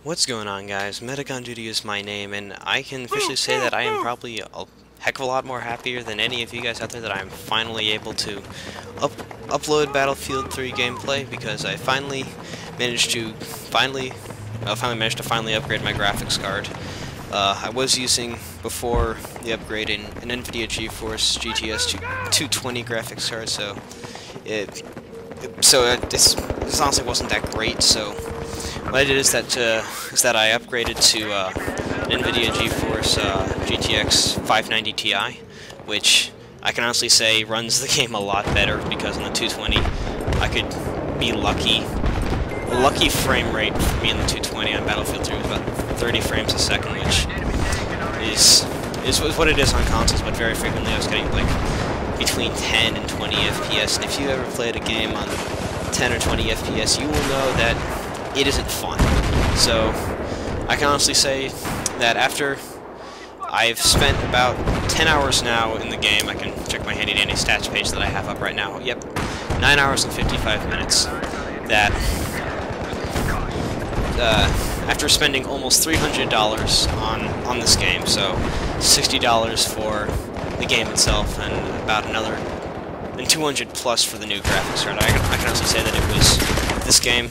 What's going on, guys? Medic on Duty is my name, and I can officially say that I am probably a heck of a lot more happier than any of you guys out there that I'm finally able to upload Battlefield 3 gameplay, because I finally managed to finally upgrade my graphics card. I was using, before the upgrade, an NVIDIA GeForce GTX 220 graphics card, so this honestly wasn't that great. So what I did is that I upgraded to an NVIDIA GeForce GTX 590 Ti, which I can honestly say runs the game a lot better, because on the 220 I could be lucky. A lucky frame rate for me in the 220 on Battlefield 3 was about 30 frames a second, which is what it is on consoles, but very frequently I was getting like between 10 and 20 FPS, and if you ever played a game on 10 or 20 FPS, you will know that it isn't fun. So I can honestly say that after I've spent about 10 hours now in the game, I can check my handy-dandy stats page that I have up right now. Yep, 9 hours and 55 minutes. That after spending almost $300 on this game, so $60 for the game itself, and about another and 200 plus for the new graphics card. I can honestly say that it was this game,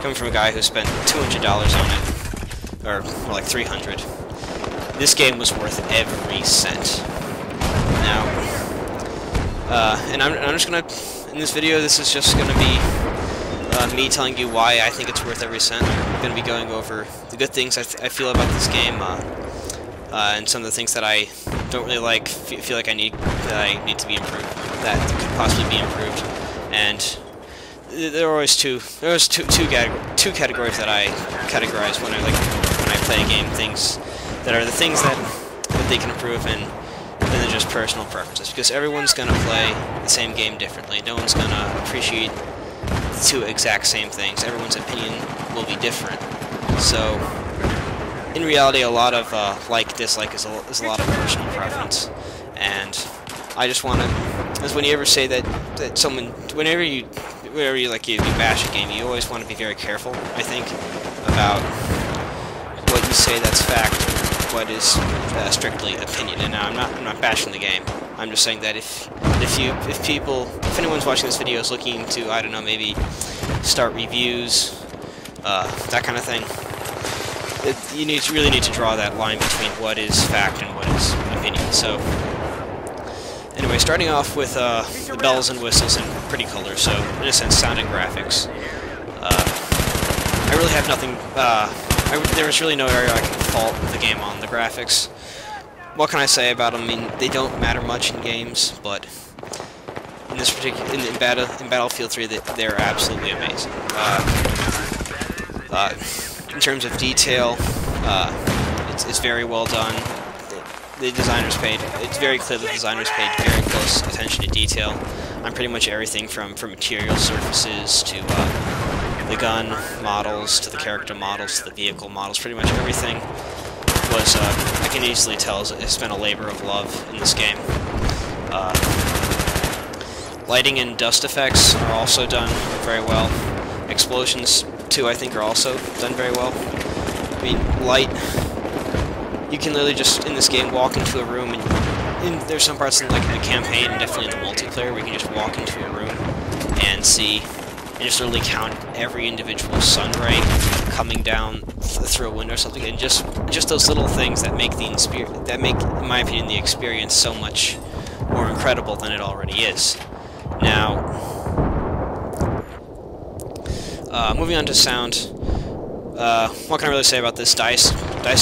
coming from a guy who spent $200 on it, or more like 300. This game was worth every cent. Now, and I'm just gonna, in this video, this is just gonna be me telling you why I think it's worth every cent. I'm gonna be going over the good things I feel about this game, and some of the things that I don't really like, feel like I need to be improved, that could possibly be improved. And there are always two categories that I categorize when I play a game. Things that are the things that they can improve, and then they're just personal preferences, because everyone's gonna play the same game differently. No one's gonna appreciate the two exact same things. Everyone's opinion will be different. So in reality, a lot of like-dislike is a lot of personal preference, and I just want to, as when you ever say that someone, whenever you bash a game, you always want to be very careful, I think, about what you say that's fact, what is strictly opinion. And now I'm not bashing the game. I'm just saying that if anyone's watching this video is looking to, I don't know, maybe start reviews, that kind of thing, you really need to draw that line between what is fact and what is opinion. So anyway, starting off with the bells and whistles and pretty colors, so in a sense, sound and graphics. I really have nothing, there is really no area I can fault the game on. The graphics, what can I say about them? I mean, they don't matter much in games, but in this particular, in Battlefield 3, they're absolutely amazing. In terms of detail, it's very well done. The designers paid, it's very clear the designers paid very close attention to detail on pretty much everything from material surfaces to the gun models, to the character models, to the vehicle models. Pretty much everything was, I can easily tell, has been a labor of love in this game. Lighting and dust effects are also done very well. Explosions, too, I think, are also done very well. I mean, light, you can literally just, in this game, walk into a room, and there's some parts in, like, in the campaign, and definitely in the multiplayer, where you can just walk into a room and see, and just literally count every individual sun ray coming down through a window or something, and just those little things that make in my opinion, the experience so much more incredible than it already is. Now, moving on to sound, what can I really say about this? DICE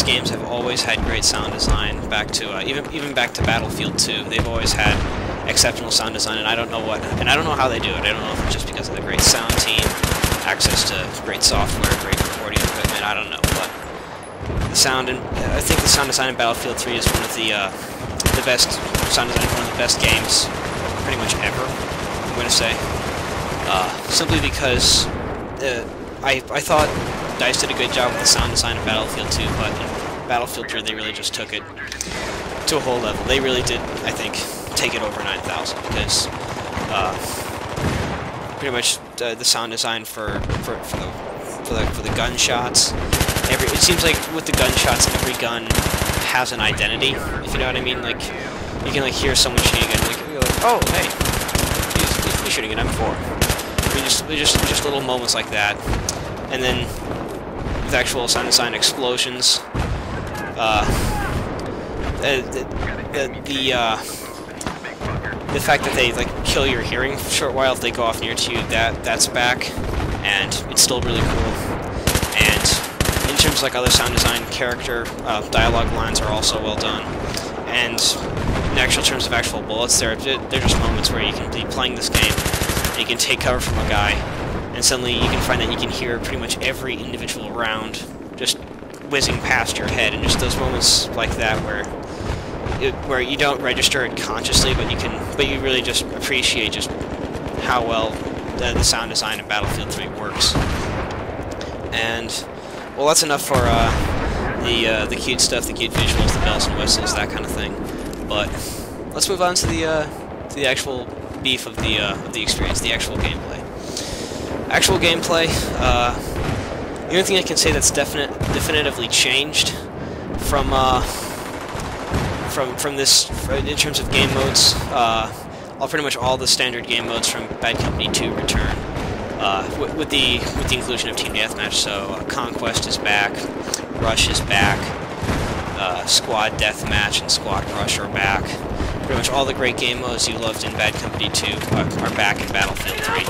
games have always had great sound design, back to even back to Battlefield 2. They've always had exceptional sound design, and I don't know how they do it. I don't know if it's just because of the great sound team, access to great software, great recording equipment. I don't know, but the sound, and I think the sound design in Battlefield 3 is one of the best sound design, one of the best games pretty much ever, I'm going to say, simply because I thought DICE did a good job with the sound design in Battlefield 2, but in Battlefield 3 they really just took it to a whole level. They really did, I think, take it over 9,000, because pretty much the sound design for the gunshots it seems like with the gunshots, every gun has an identity, if you know what I mean. Like, you can like hear someone shooting and like, you're like, oh, hey, he's shooting an M4. I mean, just little moments like that. And then with actual sound design explosions, the fact that they like kill your hearing for a short while if they go off near to you, that's back, and it's still really cool. And in terms of like other sound design, character dialogue lines are also well done. And in actual terms of actual bullets, they're just moments where you can be playing this game, and you can take cover from a guy, and suddenly you can find that you can hear pretty much every individual round just whizzing past your head, and just those moments like that where you don't register it consciously, but you really just appreciate just how well the sound design in Battlefield 3 works. And well, that's enough for the cute stuff, the cute visuals, the bells and whistles, that kind of thing. But let's move on to the actual beef of the experience, the actual gameplay. Actual gameplay. The only thing I can say that's definitively changed from this in terms of game modes, pretty much all the standard game modes from Bad Company 2 return, with the inclusion of Team Deathmatch. So Conquest is back, Rush is back, Squad Deathmatch and Squad Rush are back. Pretty much all the great game modes you loved in Bad Company 2 are back in Battlefield 3.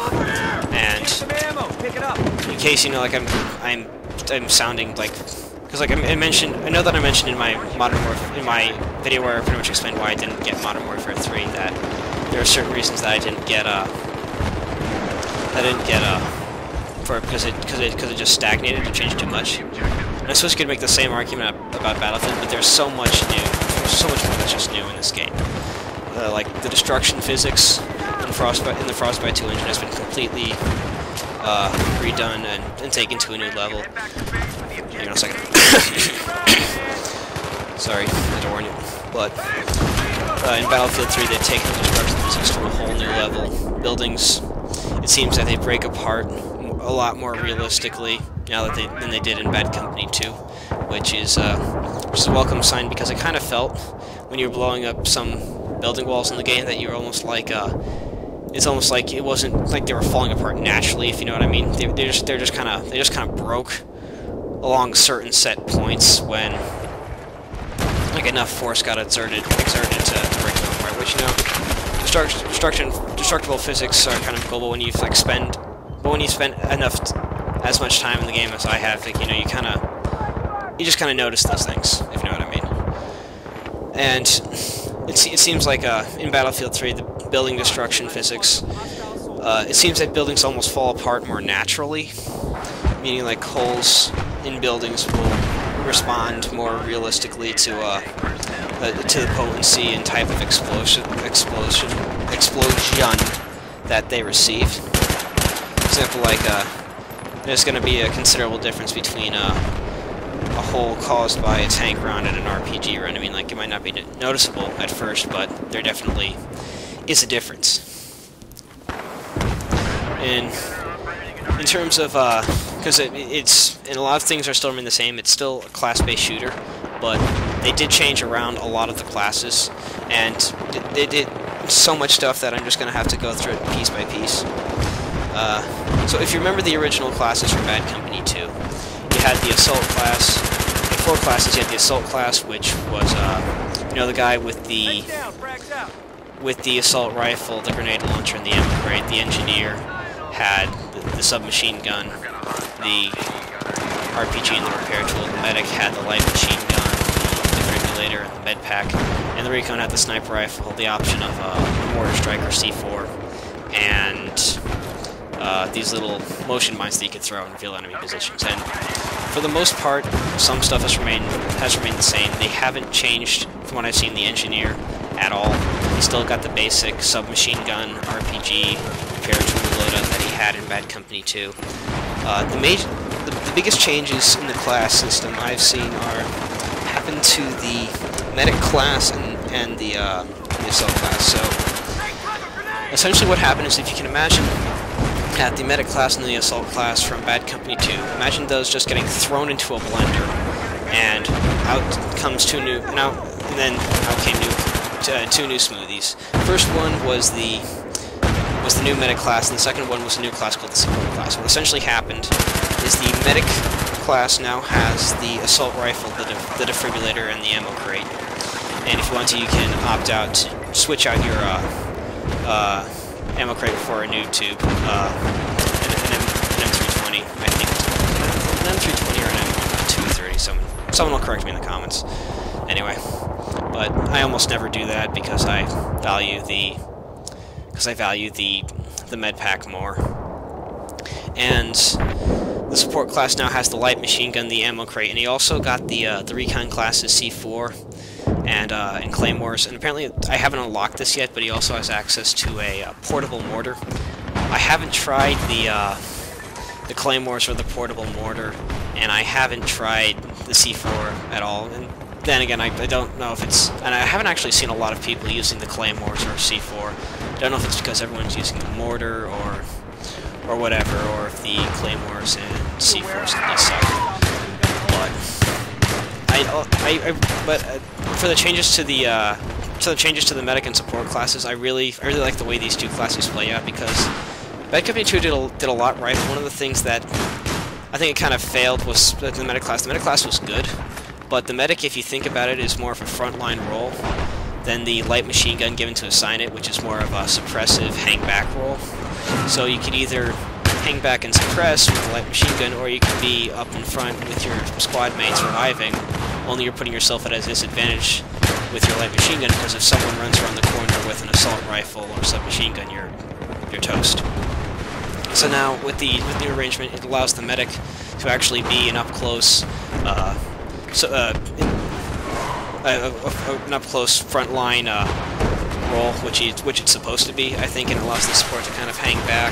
And in case you know, like I'm sounding like, because like I know that I mentioned in my video where I pretty much explained why I didn't get Modern Warfare 3, that there are certain reasons that I didn't get because it just stagnated and changed too much. And I suppose you could make the same argument about Battlefield, but there's so much new. There's so much more that's just new in this game. Like the destruction physics in the Frostbite 2 engine has been completely redone and taken to a new level. Hang on a second. Sorry, I had to warn you. But in Battlefield 3, they've taken the destruction physics to a whole new level. Buildings, it seems that they break apart a lot more realistically now than they did in Bad Company 2, which is a welcome sign, because I kind of felt when you were blowing up some building walls in the game that you were almost like it's almost like it wasn't like they were falling apart naturally, if you know what I mean. They just kind of broke along certain set points when like enough force got exerted to break them apart. Which, you know, destructible physics are kind of cool, but when you like spend as much time in the game as I have, like, you know, you just kind of notice those things, if you know what I mean. And it seems like in Battlefield 3, the building destruction physics, it seems that buildings almost fall apart more naturally, meaning like holes in buildings will respond more realistically to the potency and type of explosion that they receive. For example, like there's going to be a considerable difference between a hole caused by a tank round and an RPG run. I mean, like, it might not be noticeable at first, but there definitely is a difference. And in terms of, because and a lot of things are still remain the same, it's still a class-based shooter, but they did change around a lot of the classes, and they did so much stuff that I'm just going to have to go through it piece by piece. So if you remember the original classes from Bad Company 2, you had the Assault class. In 4 classes, you had the Assault class, which was, you know, the guy with the assault rifle, the grenade launcher, and the ammo crate. The engineer had the submachine gun, the RPG and the repair tool. The medic had the light machine gun, the defibrillator, and the med pack. And the recon had the sniper rifle, the option of a mortar strike or C4, and these little motion mines that you could throw and reveal enemy positions. And for the most part, some stuff has remained the same. They haven't changed, from what I've seen, the engineer at all. He still got the basic submachine gun, RPG, repair tool loadout that he had in Bad Company 2. The biggest changes in the class system I've seen happen to the medic class and the assault class. So essentially what happened is, if you can imagine at the medic class and the assault class from Bad Company 2. Imagine those just getting thrown into a blender, and out comes two new smoothies. First one was the new medic class, and the second one was a new class called the support class. What essentially happened is the medic class now has the assault rifle, the defibrillator, and the ammo crate. And if you want to, you can opt out to switch out your ammo crate for a new tube, an M320, I think. An M320 or an M230. Someone will correct me in the comments. Anyway, but I almost never do that because I value the med pack more. And the support class now has the light machine gun, the ammo crate, and he also got the recon classes C4 and claymores. And apparently, I haven't unlocked this yet, but he also has access to a portable mortar. I haven't tried the claymores or the portable mortar, and I haven't tried the C4 at all. And then again, I don't know if it's... And I haven't actually seen a lot of people using the claymores or C4. I don't know if it's because everyone's using the mortar or whatever, or if the claymores and C4s suck. But for the changes to the medic and support classes, I really like the way these two classes play out, because Bad Company 2 did a lot right. One of the things that I think it kind of failed was the medic class. The medic class was good, but the medic, if you think about it, is more of a frontline role than the light machine gun given to assign it, which is more of a suppressive hang-back role. So you could either hang back and suppress with the light machine gun, or you could be up in front with your squad mates reviving, only you're putting yourself at a disadvantage with your light machine gun, because if someone runs around the corner with an assault rifle or submachine gun, you're toast. So now, with the new arrangement, it allows the medic to actually be an up-close frontline role, which it's supposed to be, I think, and it allows the support to kind of hang back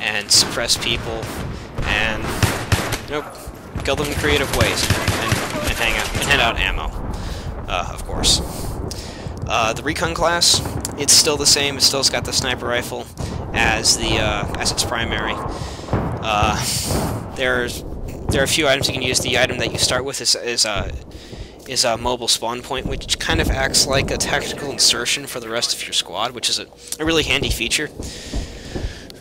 and suppress people and kill them in creative ways and hand out ammo, of course. The recon class, it's still the same. It still's got the sniper rifle as its primary. There are a few items you can use. The item that you start with is a mobile spawn point, which kind of acts like a tactical insertion for the rest of your squad, which is a really handy feature.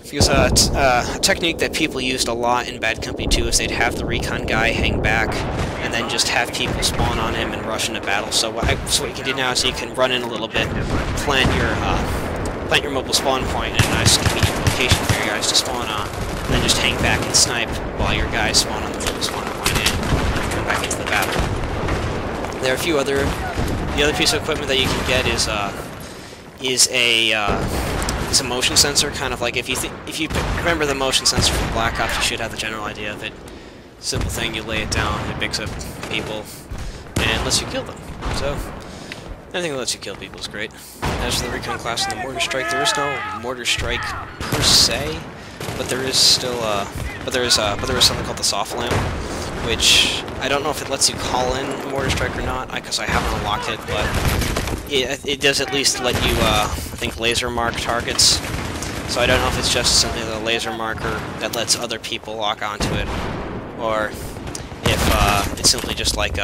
Because a technique that people used a lot in Bad Company 2 is they'd have the recon guy hang back and then just have people spawn on him and rush into battle. So what you can do now is you can run in a little bit, plant your mobile spawn point in a nice convenient location for your guys to spawn on, and then just hang back and snipe while your guys spawn on the mobile spawn point and come back into the battle. There are a few other... The other piece of equipment that you can get is a motion sensor, kind of like if you remember the motion sensor from Black Ops, you should have the general idea of it. Simple thing, you lay it down, it picks up people, and lets you kill them. So, anything that lets you kill people is great. As for the recon class and the mortar strike, there is no mortar strike per se, but there is still there is something called the soft lamp, which I don't know if it lets you call in a mortar strike or not, because I haven't unlocked it, but it does at least let you, I think, laser mark targets. So I don't know if it's just simply the laser marker that lets other people lock onto it, or if it's simply just like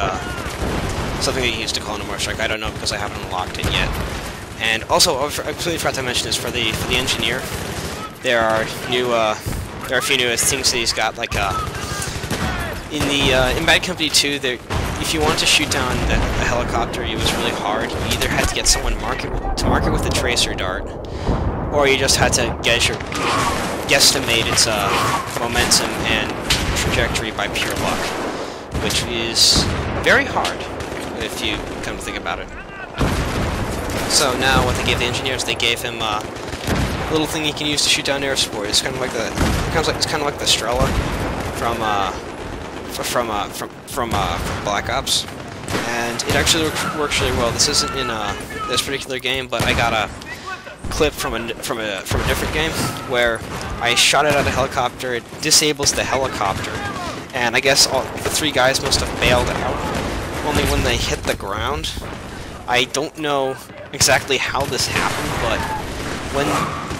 something that you used to call in a mortar strike. I don't know, because I haven't unlocked it yet. And also, I completely forgot to mention this, for the engineer, there are a few new things that he's got, like in Bad Company 2, if you want to shoot down the helicopter, it was really hard. You either had to get someone to mark it with a tracer dart, or you just had to guesstimate its momentum and trajectory by pure luck, which is very hard if you come to think about it. So now, what they gave the engineers, they gave him a little thing he can use to shoot down air support. It's kind of like the Strela from Black Ops, and it actually works really well. This isn't in this particular game, but I got a clip from a different game where I shot it at a helicopter. It disables the helicopter, and I guess the three guys must have bailed out. Only when they hit the ground. I don't know exactly how this happened, but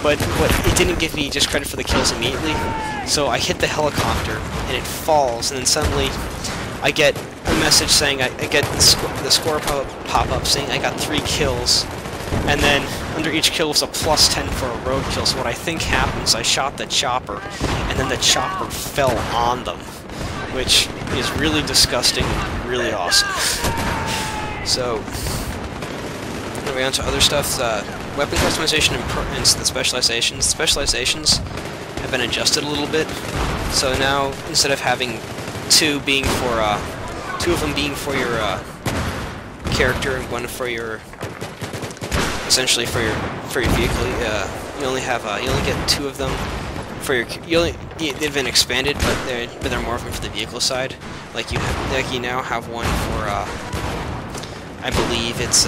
but it didn't give me just credit for the kills immediately. So I hit the helicopter, and it falls, and then suddenly I get a message saying, I get the score pop-up saying I got 3 kills, and then under each kill was a +10 for a road kill. So what I think happens, I shot the chopper, and then the chopper fell on them, which is really disgusting, really awesome. So, moving on to other stuff, weapon customization and the specializations. Specializations have been adjusted a little bit, so now instead of having two of them being for your character and one for your, essentially for your vehicle, you only get 2 of them for your. They've been expanded, but there are more of them for the vehicle side. Like you now have one for I believe it's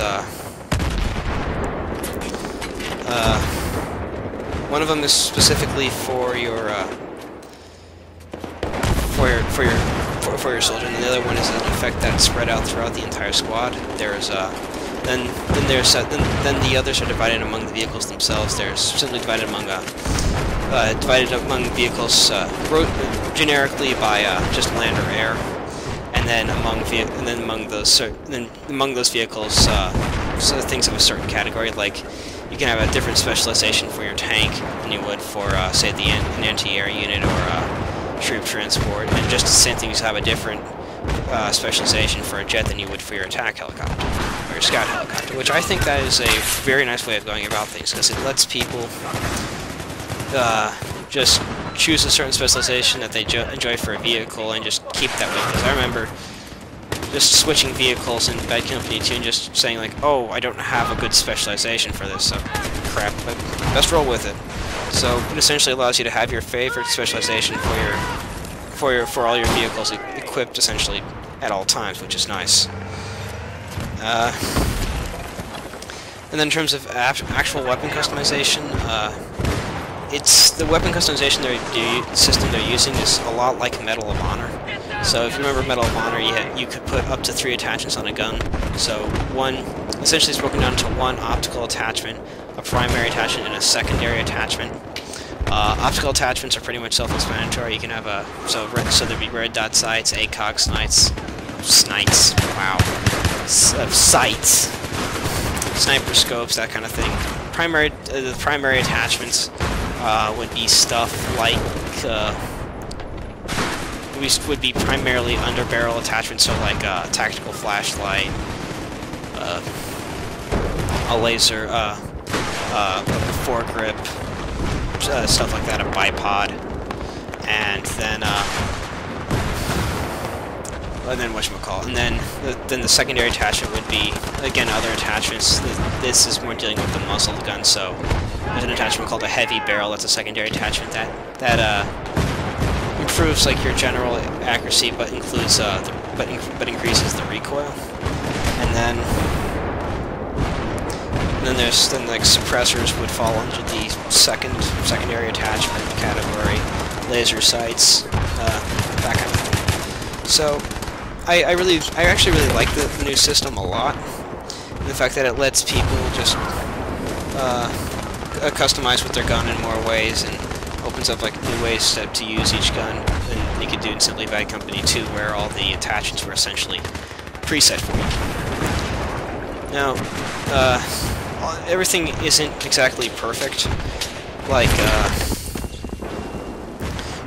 one of them is specifically for your soldier, and the other one is an effect that's spread out throughout the entire squad. There's then the others are divided among the vehicles themselves. They're simply divided among vehicles generically by just land or air, and then among those vehicles, so things of a certain category. Like you can have a different specialization for your tank than you would for say an anti-air unit or troop transport, and just the same thing, you have a different specialization for a jet than you would for your attack helicopter or your scout helicopter, which I think that is a very nice way of going about things, because it lets people just choose a certain specialization that they enjoy for a vehicle and just keep that way. Because I remember just switching vehicles in Bad Company 2 and just saying like, oh, I don't have a good specialization for this, so crap, but best roll with it. So it essentially allows you to have your favorite specialization for all your vehicles equipped essentially at all times, which is nice. And then in terms of actual weapon customization, it's the weapon customization system they're using is a lot like Medal of Honor. So if you remember Medal of Honor, you could put up to 3 attachments on a gun. So one essentially is broken down into one optical attachment, a primary attachment, and a secondary attachment. Optical attachments are pretty much self-explanatory. You can have so there'd be red dot sights, ACOG sights, sniper scopes, that kind of thing. The primary attachments would be stuff like would be primarily underbarrel attachments, so like a tactical flashlight, a laser, a foregrip, stuff like that, a bipod, and then whatchamacallit, and then the secondary attachment would be, again, other attachments. This is more dealing with the muzzled gun, so there's an attachment called a heavy barrel. That's a secondary attachment that improves like your general accuracy, but includes but increases the recoil. And then like suppressors would fall under the secondary attachment category, laser sights, that kind of thing. So I actually really like the new system a lot. And the fact that it lets people just customize with their gun in more ways, and opens up like new ways to use each gun than you could do in simply Bad Company 2, where all the attachments were essentially preset for you. Now, everything isn't exactly perfect. Like,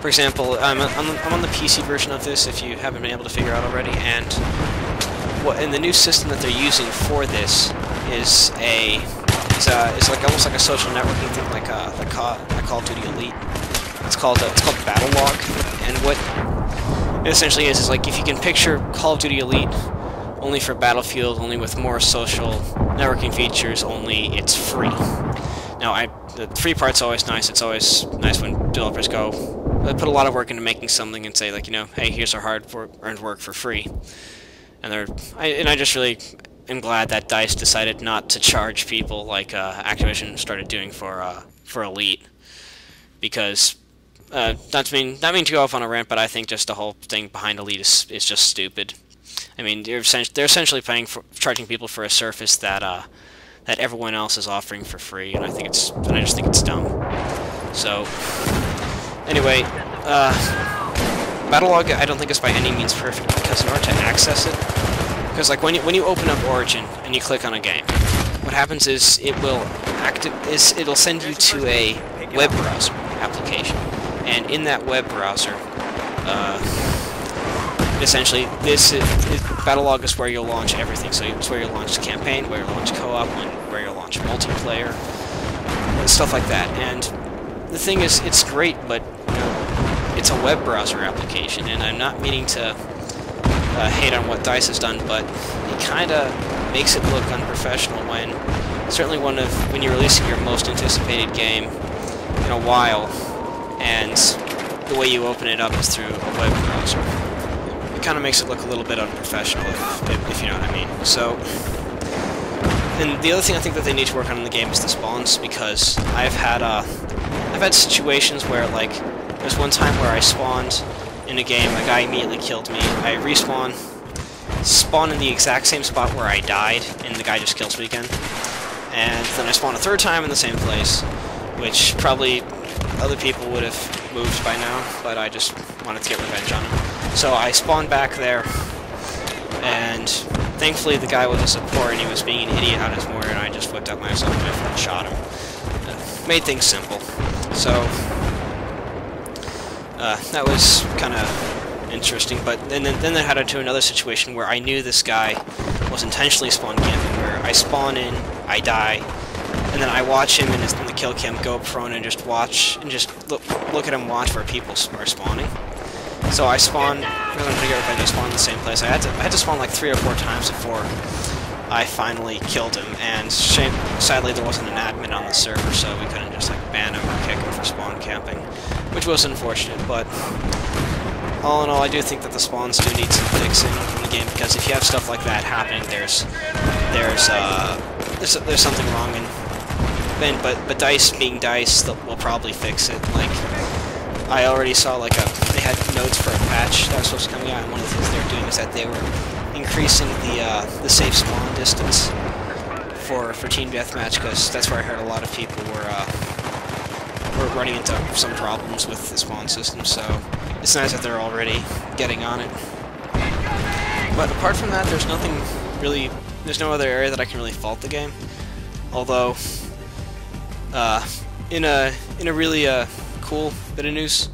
for example, I'm on the PC version of this, if you haven't been able to figure out already, and the new system that they're using for this is it's like almost like a social networking thing, like Call of Duty Elite. It's called Battle Log, and what it essentially is like, if you can picture Call of Duty Elite only for Battlefield, only with more social networking features, only it's free. Now, the free part's always nice. It's always nice when developers put a lot of work into making something and say, like, hey, here's our hard-earned work for free. And I just really am glad that DICE decided not to charge people like Activision started doing for Elite, because not mean to go off on a rant, but I think just the whole thing behind Elite is just stupid. I mean, they're essentially charging people for a service that that everyone else is offering for free, and I just think it's dumb. So, anyway, Battlelog I don't think is by any means perfect, because in order to access it, because like when you open up Origin and you click on a game, what happens is it'll send you to a web browser application, and in that web browser, essentially Battlelog is where you'll launch everything. So it's where you'll launch the campaign, where you'll launch co-op, where you'll launch multiplayer, and stuff like that. And the thing is, it's great, but it's a web browser application, and I'm not meaning to hate on what DICE has done, but it kind of makes it look unprofessional when when you're releasing your most anticipated game in a while, and the way you open it up is through a web browser. It kind of makes it look a little bit unprofessional, if you know what I mean. So, and the other thing I think that they need to work on in the game is the spawns, because I've had situations where, like, there's one time where I spawned in a game, a guy immediately killed me, I spawn in the exact same spot where I died, and the guy just kills me again. And then I spawn a third time in the same place, which probably other people would have moved by now, but I just wanted to get revenge on him. So I spawned back there, and thankfully the guy was a support, and he was being an idiot on his mortar, and I just whipped out my assault rifle and shot him. Made things simple. So, that was kind of interesting, but then I had into another situation where I knew this guy was intentionally spawn camping, where I spawn in, I die, and then I watch him in the kill cam go prone and just watch, and just look at him watch where people are spawning. So I spawn, I'm going to figure out if I just spawn in the same place. I had to spawn like 3 or 4 times before I finally killed him, and sadly there wasn't an admin on the server, so we couldn't just like ban him or kick him for spawn camping, which was unfortunate, but all in all, I do think that the spawns do need some fixing in the game, because if you have stuff like that happening, there's something wrong, but DICE being DICE, will probably fix it. Like, I already saw like they had notes for a patch that was supposed to be coming out, and one of the things they were doing is that they were increasing the safe spawn distance for Team Deathmatch, because that's where I heard a lot of people were running into some problems with the spawn system. So it's nice that they're already getting on it. But apart from that, there's nothing really. There's no other area that I can really fault the game. Although, in a really cool bit of news,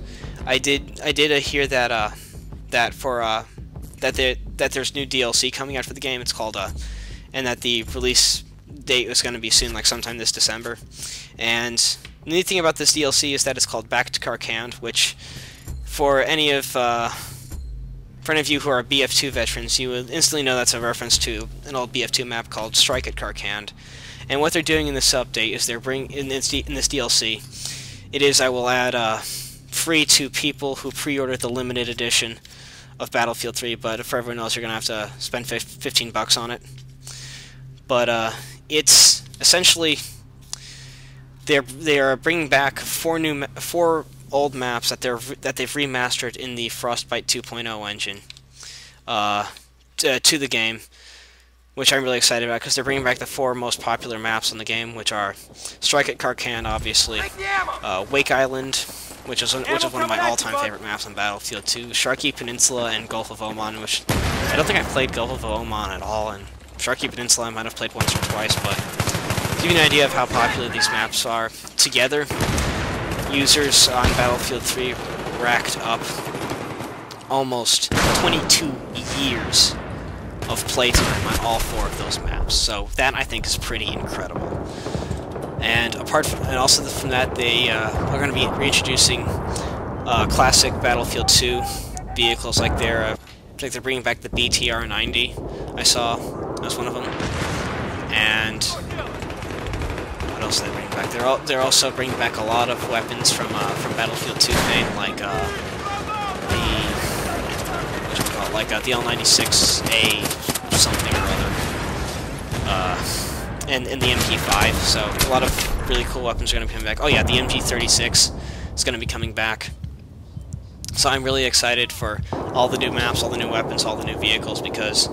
I did hear that that there's new DLC coming out for the game. It's called and that the release date was going to be soon, like sometime this December. And the neat thing about this DLC is that it's called Back to Karkand, which for any of you who are BF2 veterans, you will instantly know that's a reference to an old BF2 map called Strike at Karkand. And what they're doing in this update is they're in this DLC, I will add free to people who pre-ordered the limited edition of Battlefield 3, but for everyone else, you're gonna have to spend $15 on it. But it's essentially they are bringing back 4 old maps that they've remastered in the Frostbite 2.0 engine to the game, which I'm really excited about, because they're bringing back the 4 most popular maps on the game, which are Strike at Karkand, obviously, Wake Island, which is one of my all-time favorite maps on Battlefield 2, Sharkey Peninsula, and Gulf of Oman, which I don't think I've played Gulf of Oman at all, and Sharkey Peninsula I might have played once or twice, but to give you an idea of how popular these maps are together, users on Battlefield 3 racked up almost 22 years of playtime on all 4 of those maps. So that, I think, is pretty incredible. And also from that, they are going to be reintroducing classic Battlefield 2 vehicles, like they're bringing back the BTR-90. I saw that was one of them. And what else are they bringing back? They're also bringing back a lot of weapons from Battlefield 2 fame, like the L96A something or other, and the MP5. So a lot of really cool weapons are going to be coming back. Oh yeah, the MG36 is going to be coming back. So I'm really excited for all the new maps, all the new weapons, all the new vehicles, because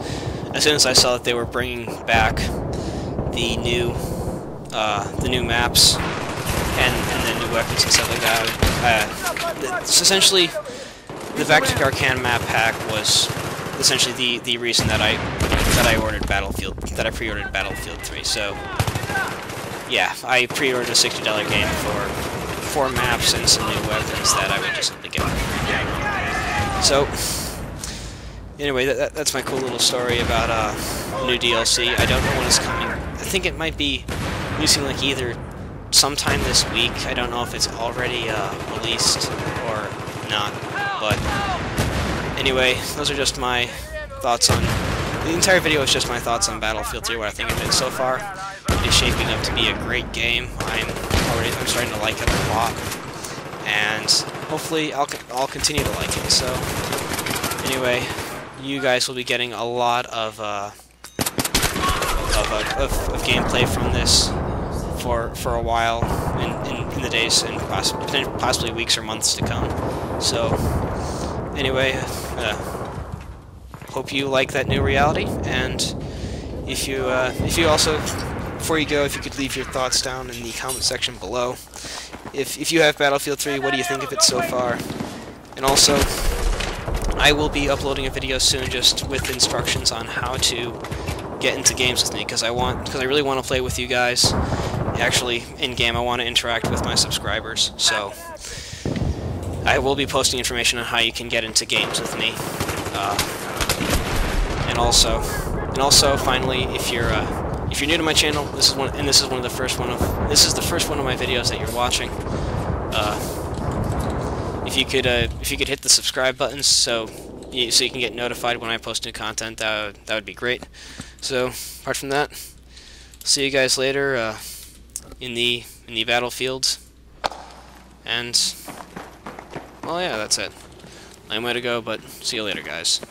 as soon as I saw that they were bringing back the new maps and the new weapons and stuff like that. So essentially, the Vector Arcane map pack was essentially the reason that I pre-ordered Battlefield 3. So yeah, I pre-ordered a $60 game for 4 maps and some new weapons that I would just simply get. So anyway, that's my cool little story about new DLC. I don't know when it's coming. I think it might be releasing like either sometime this week. I don't know if it's already released or not, but anyway, those are just my thoughts on... The entire video is just my thoughts on Battlefield 3, what I think of it so far. It is shaping up to be a great game. I'm starting to like it a lot, and hopefully I'll continue to like it. So anyway, you guys will be getting a lot of gameplay from this for a while in the days and possibly weeks or months to come. So anyway, hope you like that new reality, and if you also, before you go, if you could leave your thoughts down in the comment section below. If you have Battlefield 3, what do you think of it so far? And also, I will be uploading a video soon just with instructions on how to get into games with me, because I really want to play with you guys. Actually, in game, I want to interact with my subscribers. So I will be posting information on how you can get into games with me. And also, finally, if you're new to my channel, this is the first one of my videos that you're watching. If you could hit the subscribe button so you can get notified when I post new content, that would be great. So apart from that, see you guys later in the battlefield. And well, yeah, that's it. Long way to go, but see you later, guys.